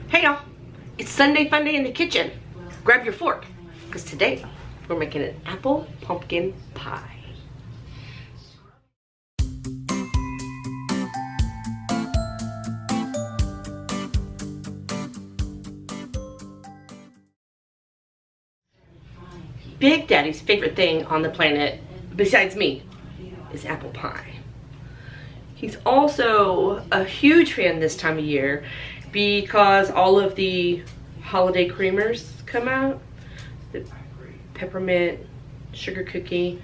Hey y'all, it's Sunday Funday in the kitchen. Grab your fork, because today we're making an apple pumpkin pie. Big Daddy's favorite thing on the planet, besides me, is apple pie. He's also a huge fan this time of year because all of the holiday creamers come out. The peppermint, sugar cookie,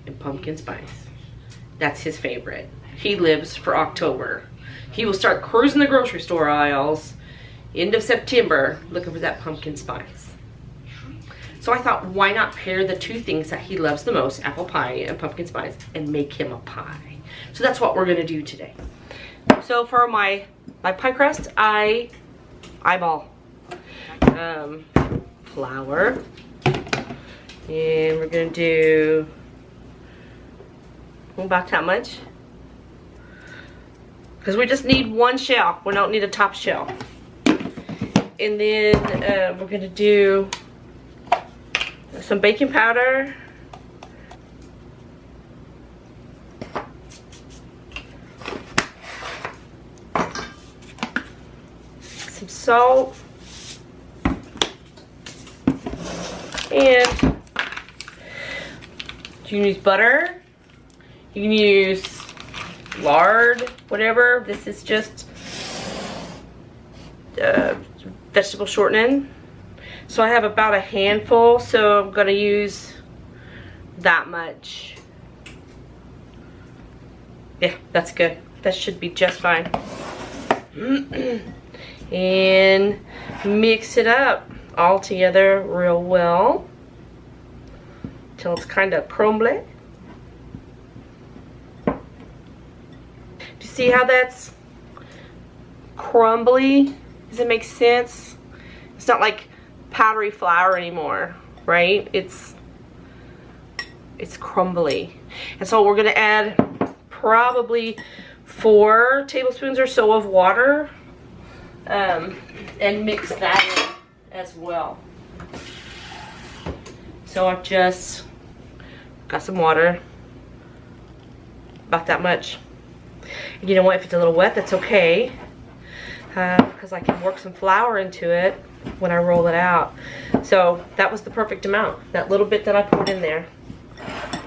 and pumpkin spice. That's his favorite. He lives for October. He will start cruising the grocery store aisles end of September looking for that pumpkin spice. So I thought, why not pair the two things that he loves the most, apple pie and pumpkin spice, and make him a pie. So that's what we're gonna do today. So for my pie crust, I eyeball flour, and we're gonna do about that much, because we just need one shell. We don't need a top shell. And then we're gonna do some baking powder, some salt, and you can use butter, you can use lard, whatever. This is just vegetable shortening. So I have about a handful, so I'm gonna use that much. Yeah, that's good. That should be just fine. And mix it up all together real well till it's kind of crumbly. Do you see how that's crumbly? Does it make sense? It's not like powdery flour anymore, right? It's crumbly. And so we're gonna add probably 4 tablespoons or so of water, and mix that in as well. So I've just got some water, about that much. And you know what, if it's a little wet, that's okay, because I can work some flour into it when I roll it out. So that was the perfect amount, that little bit that I poured in there.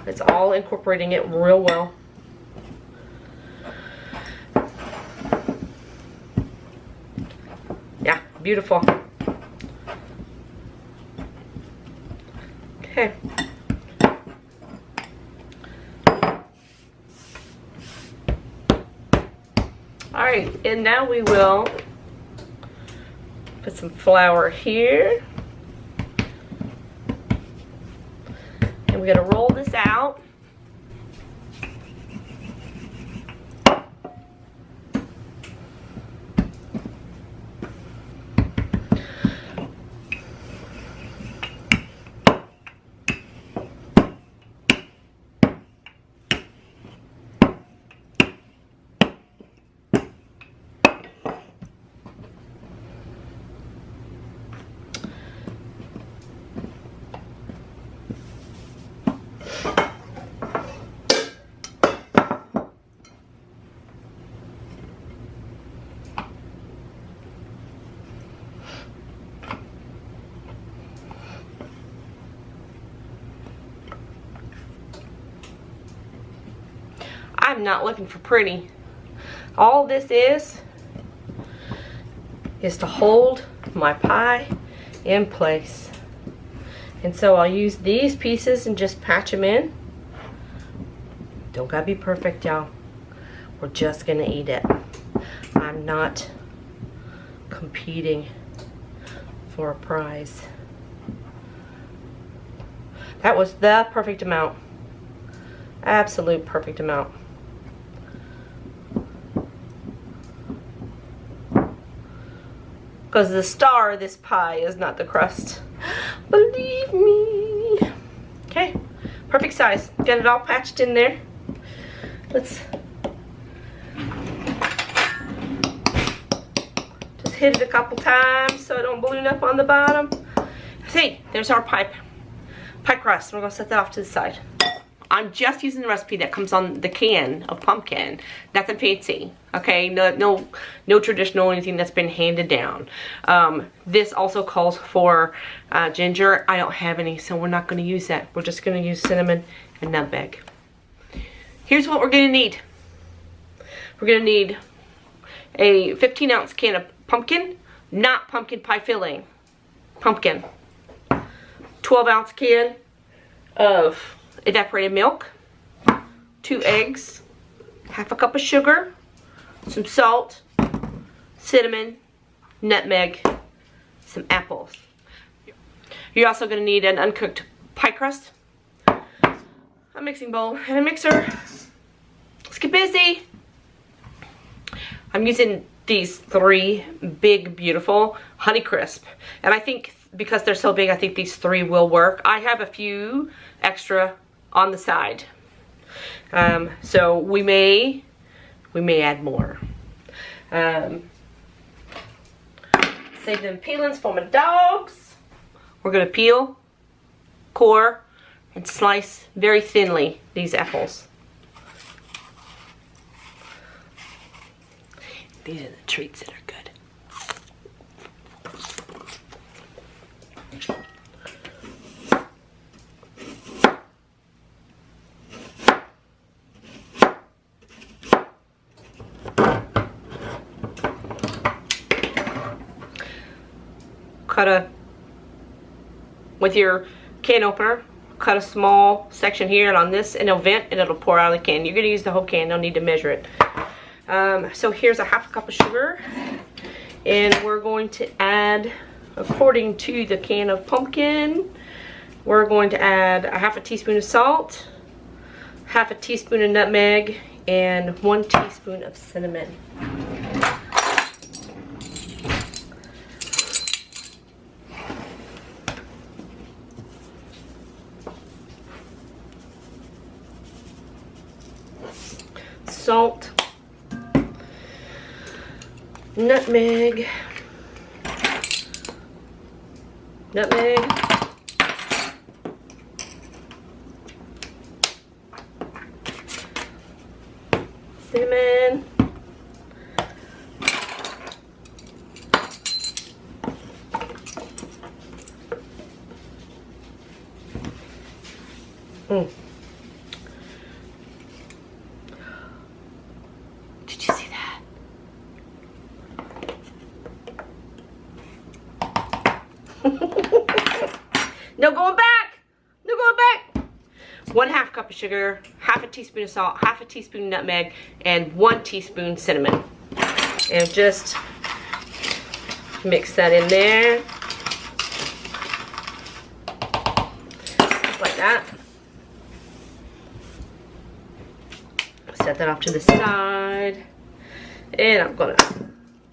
It's all incorporating it real well. Yeah, beautiful. Okay. All right, and now we will put some flour here. And we're gonna roll this out. I'm not looking for pretty. All this is to hold my pie in place. And so I'll use these pieces and just patch them in. Don't gotta be perfect, y'all. We're just gonna eat it. I'm not competing for a prize. That was the perfect amount. Absolute perfect amount. Because the star of this pie is not the crust. Believe me. Okay, perfect size. Got it all patched in there. Let's hit it a couple times so it don't balloon up on the bottom. See, there's our pie crust. We're gonna set that off to the side. I'm just using the recipe that comes on the can of pumpkin. Nothing fancy, okay? No traditional anything that's been handed down. This also calls for ginger. I don't have any, so we're not gonna use that. We're just gonna use cinnamon and nutmeg. Here's what we're gonna need. We're gonna need a 15-ounce can of pumpkin, not pumpkin pie filling, pumpkin. 12-ounce can of evaporated milk, 2 eggs, half a cup of sugar, some salt, cinnamon, nutmeg, some apples. You're also going to need an uncooked pie crust, a mixing bowl, and a mixer. Let's get busy. I'm using these 3 big, beautiful Honey Crisp, and I think because they're so big, I think these 3 will work. I have a few extra on the side, so we may add more. Save them peelings for my dogs. We're gonna peel, core, and slice very thinly these apples. These are the treats that are good. With your can opener, cut a small section here and on this, and it'll vent and it'll pour out of the can. You're going to use the whole can, no need to measure it. So here's a half a cup of sugar, and we're going to add, according to the can of pumpkin, we're going to add a half a teaspoon of salt, half a teaspoon of nutmeg, and 1 teaspoon of cinnamon. Salt, nutmeg, cinnamon, Did you see that? No going back! No going back! 1/2 cup of sugar, half a teaspoon of salt, half a teaspoon of nutmeg, and 1 teaspoon cinnamon. And just mix that in there. Just like that. Set that off to the side. And I'm gonna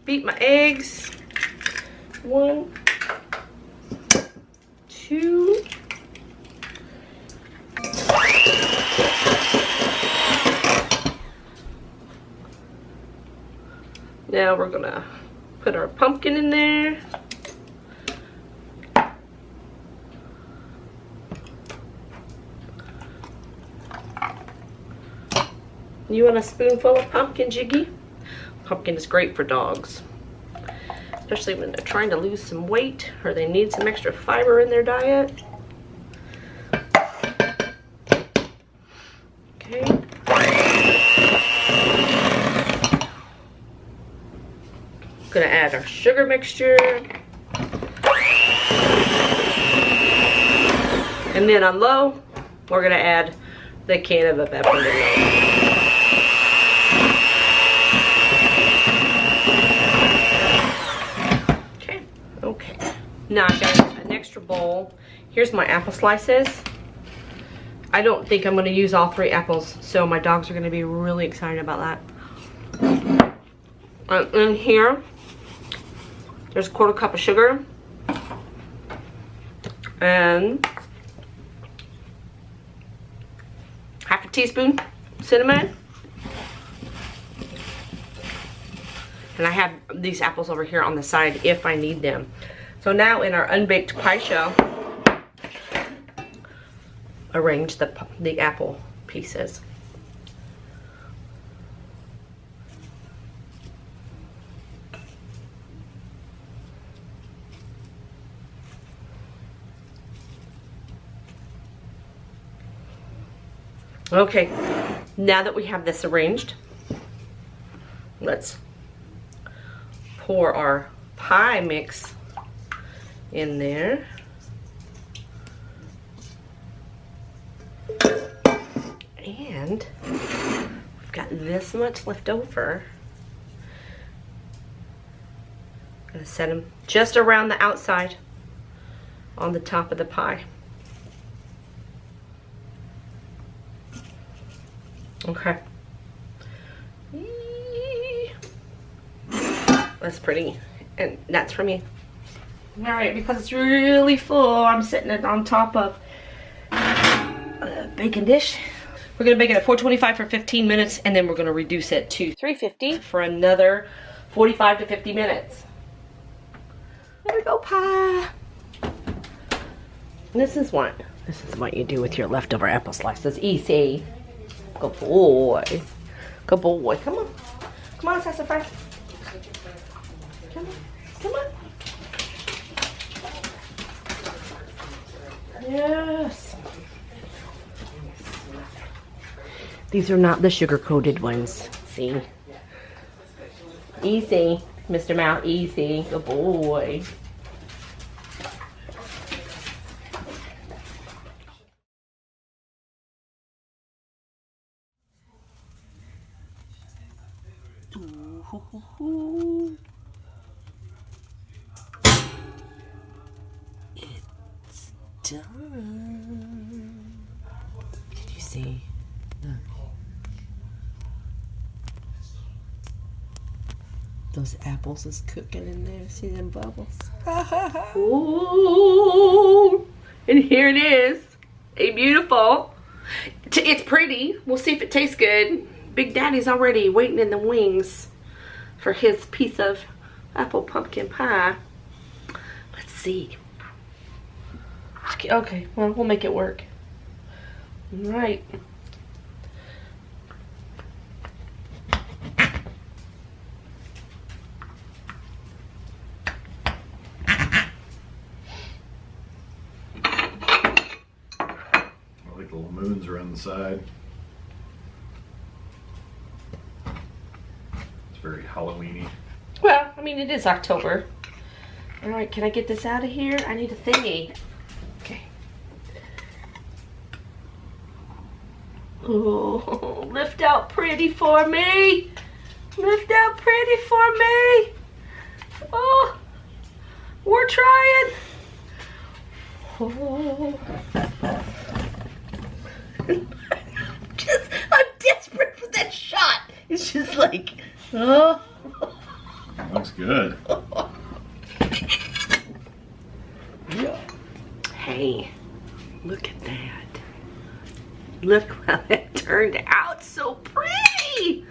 beat my eggs. 1, 2. Now we're gonna put our pumpkin in there. You want a spoonful of pumpkin, Jiggy? Pumpkin is great for dogs, especially when they're trying to lose some weight or they need some extra fiber in their diet. Okay. Gonna add our sugar mixture. And then on low, we're gonna add the can of evaporated milk. Okay, now I've got an extra bowl. Here's my apple slices. I don't think I'm going to use all 3 apples, so my dogs are going to be really excited about that. In here, there's a 1/4 cup of sugar and half a teaspoon cinnamon, And I have these apples over here on the side if I need them. So now in our unbaked pie shell, arrange the apple pieces. Okay, now that we have this arranged, let's pour our pie mix in there. And we've got this much left over. I'm gonna set them just around the outside on the top of the pie. Okay. That's pretty. And that's for me. Alright, because it's really full, I'm setting it on top of a baking dish. We're going to bake it at 425 for 15 minutes, and then we're going to reduce it to 350 for another 45 to 50 minutes. There we go, pie. This is what you do with your leftover apple slices. Easy. Good boy. Good boy. Come on. Come on, sassafras. Come on. Come on. Yes. These are not the sugar-coated ones. See? Easy, Mr. Mouth. Easy. Good boy. It's done. Can you see? Look. Those apples is cooking in there. See them bubbles? Ooh! And here it is. A beautiful. It's pretty. We'll see if it tastes good. Big Daddy's already waiting in the wings for his piece of apple pumpkin pie. Let's see. Okay, well, we'll make it work. All right. Like the little moons around the side. It's very Halloween-y. Well, I mean, it is October. All right, can I get this out of here? I need a thingy. Okay. Oh, lift out pretty for me. Lift out pretty for me. Oh, we're trying. Oh. I'm desperate for that shot. It's just like, oh. Looks good. Hey, look at that. Look how that turned out. So pretty.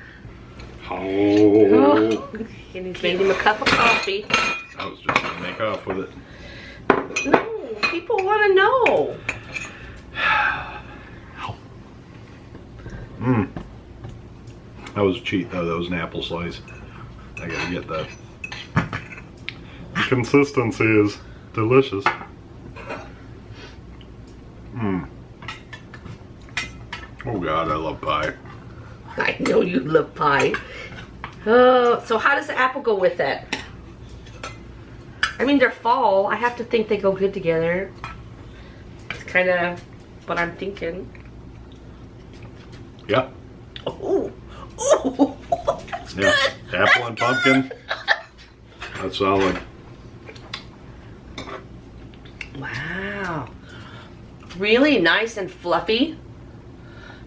Oh. And he's made him a cup of coffee. I was just gonna make off with it. No, people want to know. Mmm. That was a cheat though. That was an apple slice. I gotta get that. The consistency is delicious. Mmm. Oh God, I love pie. I know you love pie. Oh, so how does the apple go with it? I mean, they're fall. I have to think they go good together. It's kind of what I'm thinking. Yeah. Oh, oh, that's Yeah. good. Apple and pumpkin. That's solid. Wow. Really nice and fluffy.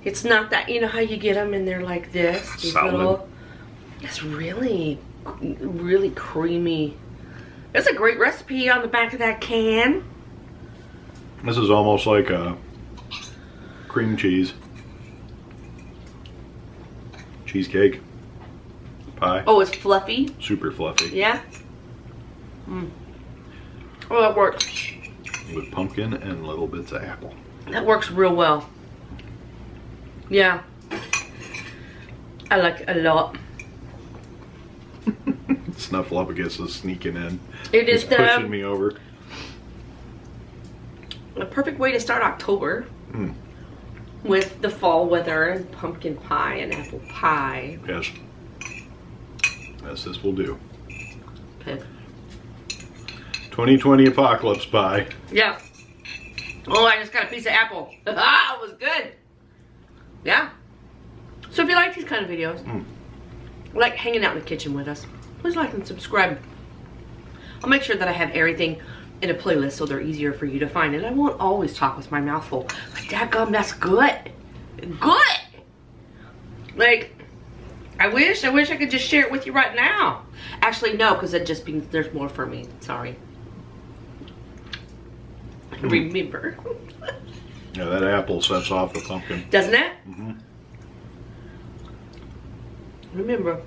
It's not that, you know how you get them and they're like this. These solid. little, it's really, really creamy. That's a great recipe on the back of that can. This is almost like a cream cheese. Cheesecake. pie. Oh, it's fluffy. Super fluffy. Yeah. Oh, that works. With pumpkin and little bits of apple. That works real well. Yeah. I like it a lot. Snuffleupagus is sneaking in. It is He's pushing me over. A perfect way to start October. With the fall weather and pumpkin pie and apple pie. Yes. Yes, this will do. Okay. 2020 apocalypse pie. Yeah. Oh, I just got a piece of apple. Ah, it was good. Yeah. So if you like these kind of videos, like hanging out in the kitchen with us, please like and subscribe. I'll make sure that I have everything in a playlist so they're easier for you to find. And I won't always talk with my mouth full. But dadgum, that's good. Good. Like, I wish I could just share it with you right now. Actually, no, because it just means there's more for me. Sorry. Remember. Yeah, that apple sets off the pumpkin. Doesn't it? Remember,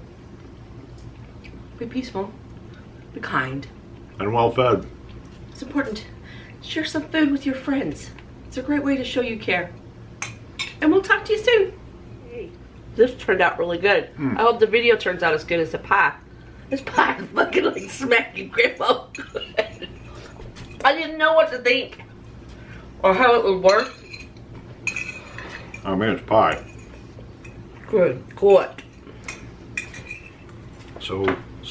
be peaceful, be kind. And well fed. It's important. Share some food with your friends. It's a great way to show you care. And we'll talk to you soon. This turned out really good. I hope the video turns out as good as the pie. This pie is fucking like smacking grandma good. I didn't know what to think or how it would work. I mean, it's pie. Good. Good. So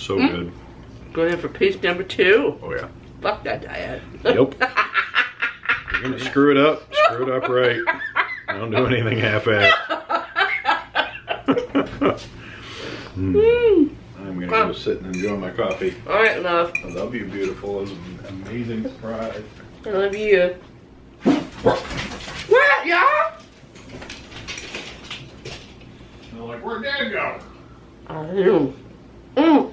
good. Going in for piece number 2. Oh yeah. Fuck that diet. Yep. You're gonna screw it up right. Don't do anything half-assed. I'm gonna go sit and enjoy my coffee. Alright, love. I love you, beautiful. It was an amazing surprise. I love you. What, y'all? They're like, where'd Dad go? I don't know.